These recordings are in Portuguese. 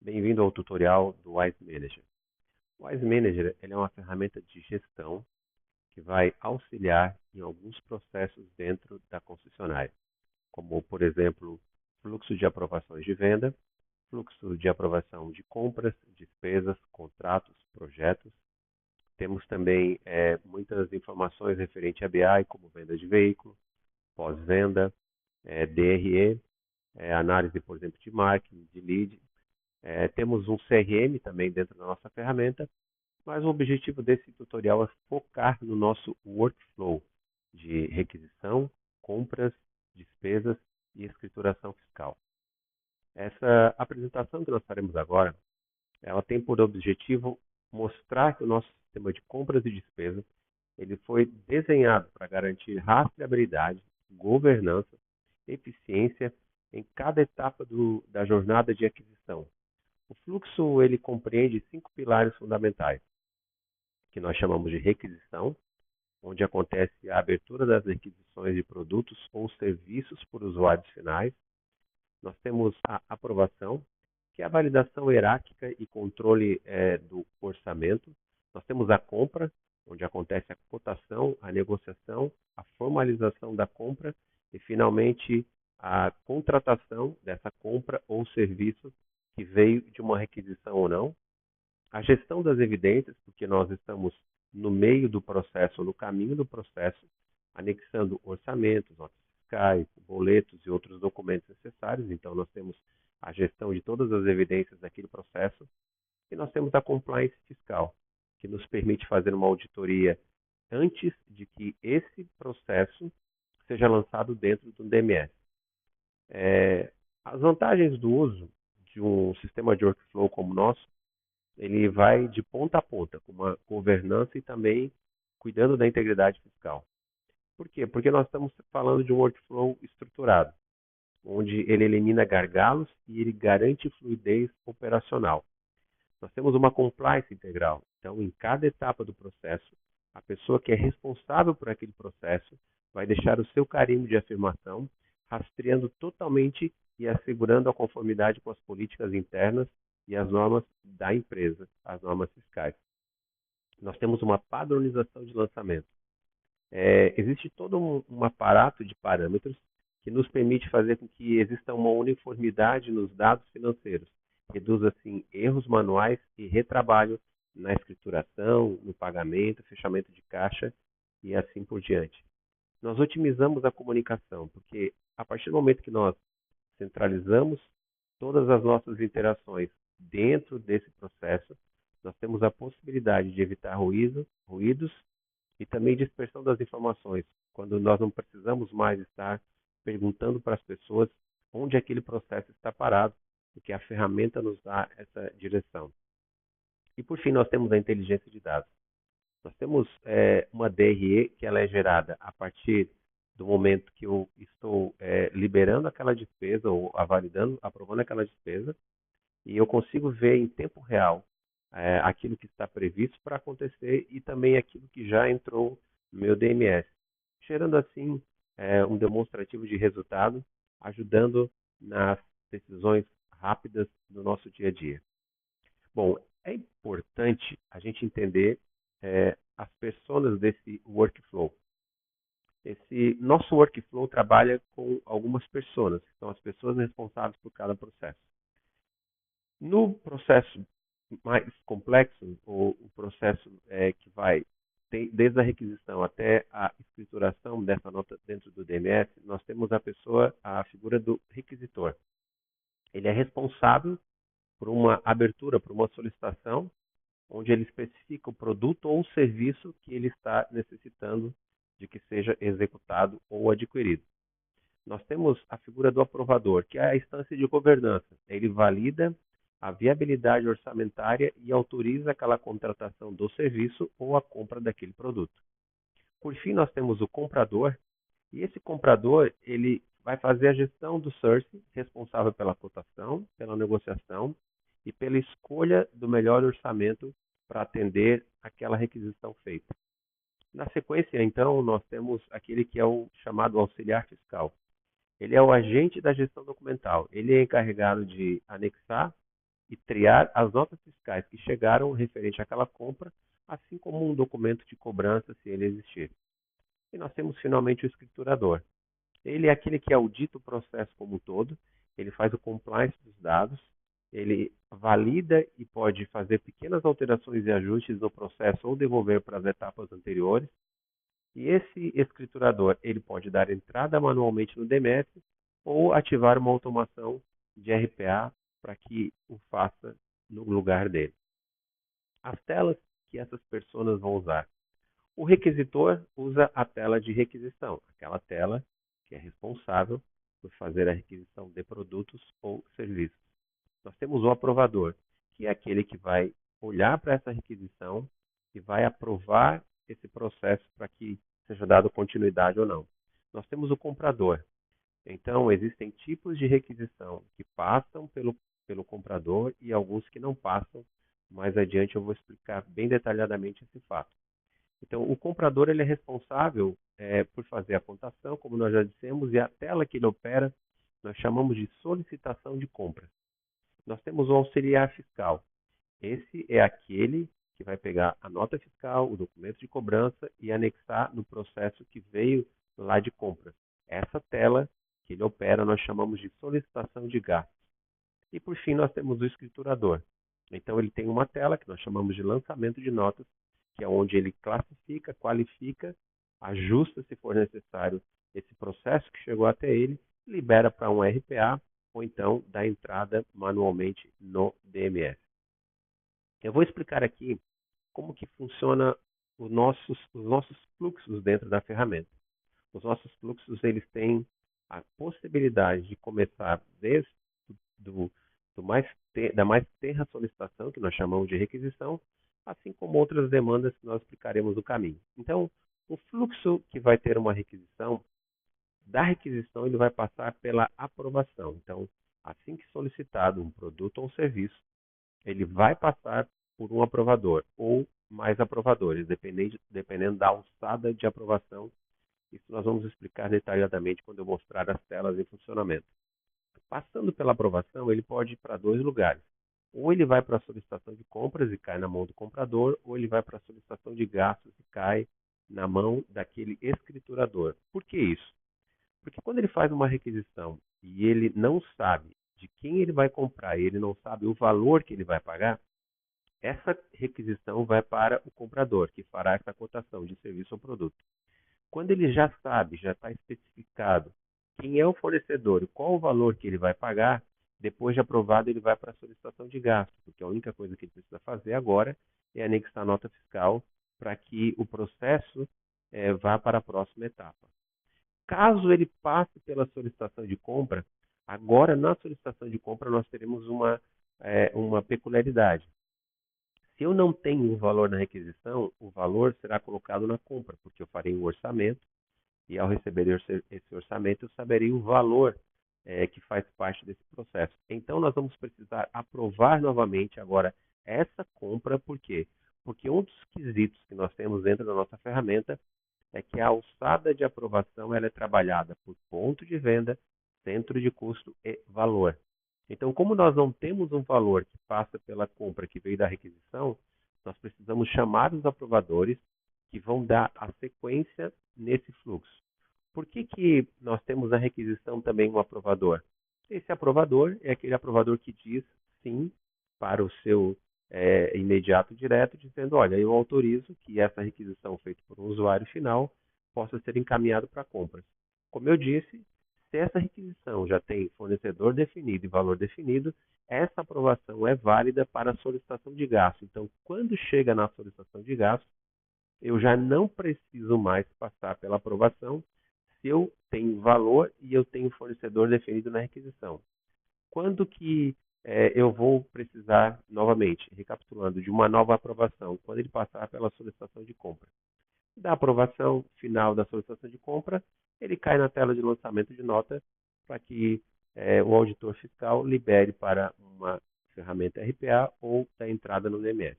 Bem-vindo ao tutorial do Wise Manager. O Wise Manager ele é uma ferramenta de gestão que vai auxiliar em alguns processos dentro da concessionária, como, por exemplo, fluxo de aprovações de venda, fluxo de aprovação de compras, despesas, contratos, projetos. Temos também muitas informações referentes a BI, como venda de veículo, pós-venda, DRE, análise, por exemplo, de marketing, de lead. Temos um CRM também dentro da nossa ferramenta, mas o objetivo desse tutorial é focar no nosso workflow de requisição, compras, despesas e escrituração fiscal. Essa apresentação que nós faremos agora, ela tem por objetivo mostrar que o nosso sistema de compras e despesas ele foi desenhado para garantir rastreabilidade, governança, eficiência em cada etapa da jornada de aquisição. O fluxo ele compreende 5 pilares fundamentais, que nós chamamos de requisição, onde acontece a abertura das requisições de produtos ou serviços por usuários finais. Nós temos a aprovação, que é a validação hierárquica e controle do orçamento. Nós temos a compra, onde acontece a cotação, a negociação, a formalização da compra e, finalmente, a contratação dessa compra ou serviço que veio de uma requisição ou não. A gestão das evidências, porque nós estamos no meio do processo, no caminho do processo, anexando orçamentos, notas fiscais, boletos e outros documentos necessários. Então, nós temos a gestão de todas as evidências daquele processo. E nós temos a compliance fiscal, que nos permite fazer uma auditoria antes de que esse processo seja lançado dentro do DMS. As vantagens do uso de um sistema de workflow como o nosso, ele vai de ponta a ponta, com uma governança e também cuidando da integridade fiscal. Por quê? Porque nós estamos falando de um workflow estruturado, onde ele elimina gargalos e ele garante fluidez operacional. Nós temos uma compliance integral. Então, em cada etapa do processo, a pessoa que é responsável por aquele processo vai deixar o seu carimbo de afirmação, rastreando totalmente e assegurando a conformidade com as políticas internas e as normas da empresa, as normas fiscais. Nós temos uma padronização de lançamento. Existe todo um aparato de parâmetros que nos permite fazer com que exista uma uniformidade nos dados financeiros. Reduz, assim, erros manuais e retrabalho na escrituração, no pagamento, fechamento de caixa e assim por diante. Nós otimizamos a comunicação, porque a partir do momento que nós centralizamos todas as nossas interações dentro desse processo, nós temos a possibilidade de evitar ruídos e também dispersão das informações, quando nós não precisamos mais estar perguntando para as pessoas onde aquele processo está parado, porque a ferramenta nos dá essa direção. E por fim, nós temos a inteligência de dados. Nós temos uma DRE que ela é gerada a partir do momento que eu estou liberando aquela despesa ou validando, aprovando aquela despesa, e eu consigo ver em tempo real aquilo que está previsto para acontecer e também aquilo que já entrou no meu DMS, gerando assim um demonstrativo de resultado, ajudando nas decisões rápidas do nosso dia a dia. Bom, é importante a gente entender as personas desse workflow. Esse nosso workflow trabalha com algumas personas, que são as pessoas responsáveis por cada processo. No processo mais complexo, ou o processo que vai desde a requisição até a escrituração dessa nota dentro do DMS, nós temos a figura do requisitor. Ele é responsável por uma abertura, por uma solicitação, onde ele especifica o produto ou o serviço que ele está necessitando de que seja executado ou adquirido. Nós temos a figura do aprovador, que é a instância de governança. Ele valida a viabilidade orçamentária e autoriza aquela contratação do serviço ou a compra daquele produto. Por fim, nós temos o comprador, e esse comprador ele vai fazer a gestão do sourcing, responsável pela cotação, pela negociação e pela escolha do melhor orçamento para atender aquela requisição feita. Na sequência, então, nós temos aquele que é o chamado auxiliar fiscal. Ele é o agente da gestão documental. Ele é encarregado de anexar e triar as notas fiscais que chegaram referente àquela compra, assim como um documento de cobrança, se ele existir. E nós temos finalmente o escriturador. Ele é aquele que audita o processo como um todo, ele faz o compliance dos dados, ele valida e pode fazer pequenas alterações e ajustes no processo ou devolver para as etapas anteriores. E esse escriturador, ele pode dar entrada manualmente no DMS ou ativar uma automação de RPA para que o faça no lugar dele. As telas que essas pessoas vão usar. O requisitor usa a tela de requisição, aquela tela que é responsável por fazer a requisição de produtos ou serviços. Nós temos o aprovador, que é aquele que vai olhar para essa requisição e vai aprovar esse processo para que seja dado continuidade ou não. Nós temos o comprador. Então, existem tipos de requisição que passam pelo comprador e alguns que não passam. Mais adiante eu vou explicar bem detalhadamente esse fato. Então, o comprador ele é responsável por fazer a contação, como nós já dissemos, e a tela que ele opera nós chamamos de solicitação de compra. Nós temos o auxiliar fiscal. Esse é aquele que vai pegar a nota fiscal, o documento de cobrança e anexar no processo que veio lá de compra. Essa tela que ele opera nós chamamos de solicitação de gastos. E por fim nós temos o escriturador. Então ele tem uma tela que nós chamamos de lançamento de notas, que é onde ele classifica, qualifica, ajusta se for necessário esse processo que chegou até ele, libera para um RPA ou então dá entrada manualmente no DMS. Eu vou explicar aqui como que funciona os nossos fluxos dentro da ferramenta. Os nossos fluxos eles têm a possibilidade de começar desde da mais tenra solicitação, que nós chamamos de requisição, assim como outras demandas que nós explicaremos no caminho. Então, o fluxo que vai ter uma requisição, da requisição ele vai passar pela aprovação. Então, assim que solicitado um produto ou um serviço, ele vai passar por um aprovador ou mais aprovadores, dependendo da alçada de aprovação. Isso nós vamos explicar detalhadamente quando eu mostrar as telas em funcionamento. Passando pela aprovação, ele pode ir para dois lugares. Ou ele vai para a solicitação de compras e cai na mão do comprador, ou ele vai para a solicitação de gastos e cai na mão daquele escriturador. Por que isso? Porque quando ele faz uma requisição e ele não sabe de quem ele vai comprar e ele não sabe o valor que ele vai pagar, essa requisição vai para o comprador, que fará essa cotação de serviço ou produto. Quando ele já sabe, já está especificado quem é o fornecedor e qual o valor que ele vai pagar, depois de aprovado ele vai para a solicitação de gasto, porque a única coisa que ele precisa fazer agora é anexar a nota fiscal para que o processo vá para a próxima etapa. Caso ele passe pela solicitação de compra, agora na solicitação de compra nós teremos uma peculiaridade. Se eu não tenho o valor na requisição, o valor será colocado na compra, porque eu farei um orçamento e ao receber esse orçamento eu saberei o valor que faz parte desse processo. Então nós vamos precisar aprovar novamente agora essa compra, por quê? Porque um dos quesitos que nós temos dentro da nossa ferramenta é que a alçada de aprovação ela é trabalhada por ponto de venda, centro de custo e valor. Então, como nós não temos um valor que passa pela compra que veio da requisição, nós precisamos chamar os aprovadores que vão dar a sequência nesse fluxo. Por que nós temos na requisição também um aprovador? Esse aprovador é aquele aprovador que diz sim para o seu imediato direto, dizendo, olha, eu autorizo que essa requisição feita por um usuário final possa ser encaminhado para compras. Como eu disse, se essa requisição já tem fornecedor definido e valor definido, essa aprovação é válida para a solicitação de gasto. Então, quando chega na solicitação de gasto, eu já não preciso mais passar pela aprovação se eu tenho valor e eu tenho fornecedor definido na requisição. Quando que eu vou precisar, novamente, recapitulando, de uma nova aprovação? Quando ele passar pela solicitação de compra. Da aprovação final da solicitação de compra, ele cai na tela de lançamento de nota para que o auditor fiscal libere para uma ferramenta RPA ou da entrada no DMS.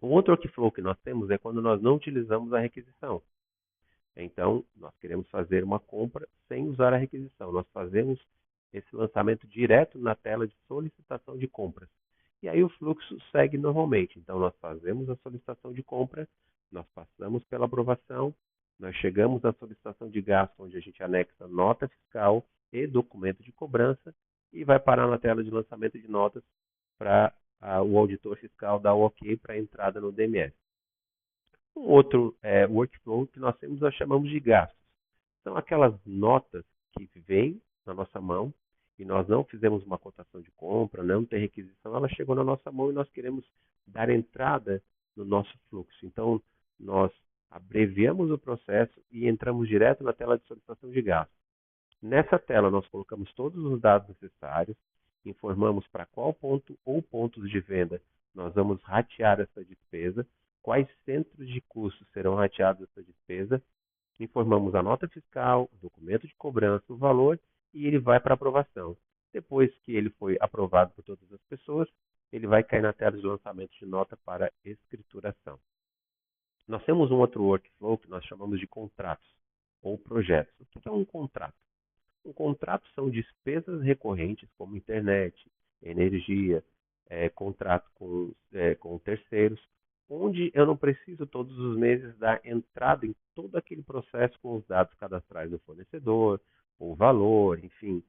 Um outro workflow que nós temos é quando nós não utilizamos a requisição. Então, nós queremos fazer uma compra sem usar a requisição. Nós fazemos esse lançamento direto na tela de solicitação de compras. E aí o fluxo segue normalmente. Então, nós fazemos a solicitação de compra, nós passamos pela aprovação, nós chegamos à solicitação de gasto, onde a gente anexa nota fiscal e documento de cobrança, e vai parar na tela de lançamento de notas para o auditor fiscal dar o ok para a entrada no DMS. Um outro workflow que nós temos, nós chamamos de gastos. São aquelas notas que vêm na nossa mão e nós não fizemos uma cotação de compra, não tem requisição, ela chegou na nossa mão e nós queremos dar entrada no nosso fluxo. Então, nós abreviamos o processo e entramos direto na tela de solicitação de gastos. Nessa tela, nós colocamos todos os dados necessários, informamos para qual ponto ou pontos de venda nós vamos ratear essa despesa, quais centros de custos serão rateados essa despesa, informamos a nota fiscal, o documento de cobrança, o valor e ele vai para aprovação. Depois que ele foi aprovado por todas as pessoas, ele vai cair na tela de lançamento de nota para escrituração. Nós temos um outro workflow que nós chamamos de contratos ou projetos. O que é um contrato? Um contrato são despesas recorrentes, como internet, energia, contrato com terceiros, onde eu não preciso todos os meses dar entrada em todo aquele processo com os dados cadastrais do fornecedor, o valor, enfim,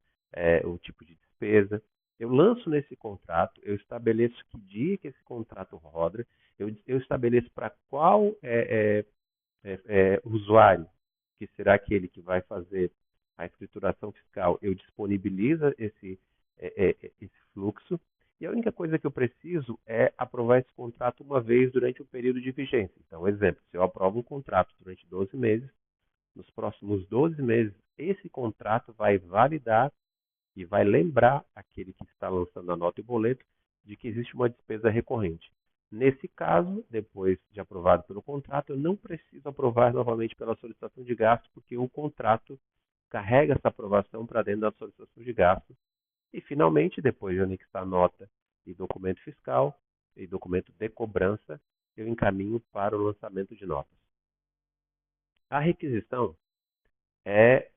o tipo de despesa. Eu lanço nesse contrato, eu estabeleço que dia que esse contrato roda, eu estabeleço para qual usuário, que será aquele que vai fazer a escrituração fiscal, eu disponibilizo esse fluxo e a única coisa que eu preciso é aprovar esse contrato uma vez durante o período de vigência. Então, exemplo, se eu aprovo um contrato durante 12 meses, nos próximos 12 meses, esse contrato vai validar e vai lembrar aquele que está lançando a nota e o boleto de que existe uma despesa recorrente. Nesse caso, depois de aprovado pelo contrato, eu não preciso aprovar novamente pela solicitação de gasto, porque o contrato carrega essa aprovação para dentro da solicitação de gasto. E, finalmente, depois de anexar nota e documento fiscal e documento de cobrança, eu encaminho para o lançamento de notas. A requisição é